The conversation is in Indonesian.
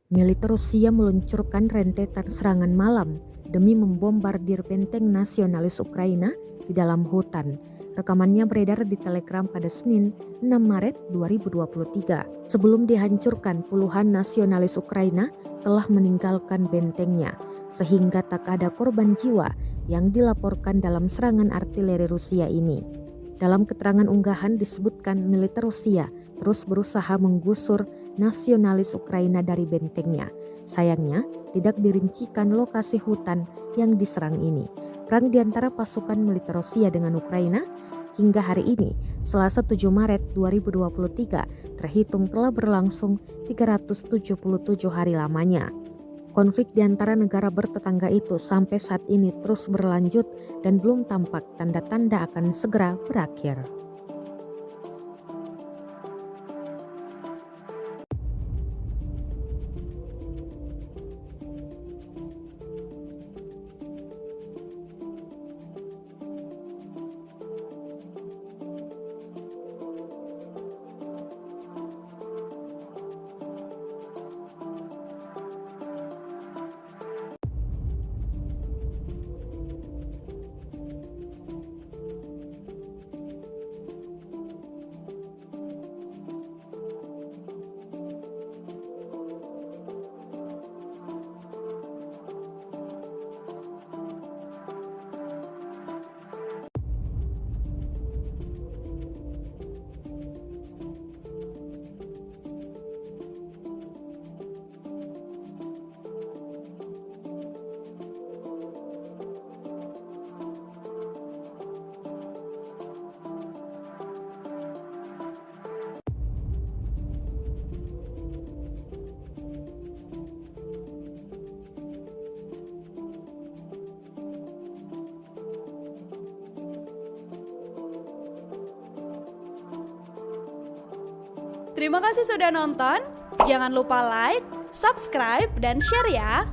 Militer Rusia meluncurkan rentetan serangan malam demi membombardir benteng nasionalis Ukraina di dalam hutan. Rekamannya beredar di Telegram pada Senin 6 Maret 2023. Sebelum dihancurkan, puluhan nasionalis Ukraina telah meninggalkan bentengnya, sehingga tak ada korban jiwa yang dilaporkan dalam serangan artileri Rusia ini. Dalam keterangan unggahan disebutkan militer Rusia terus berusaha menggusur nasionalis Ukraina dari bentengnya. Sayangnya, tidak dirincikan lokasi hutan yang diserang ini. Perang di antara pasukan militer Rusia dengan Ukraina hingga hari ini, Selasa 7 Maret 2023, terhitung telah berlangsung 377 hari lamanya. Konflik di antara negara bertetangga itu sampai saat ini terus berlanjut dan belum tampak tanda-tanda akan segera berakhir. Terima kasih sudah nonton. Jangan lupa like, subscribe, dan share ya.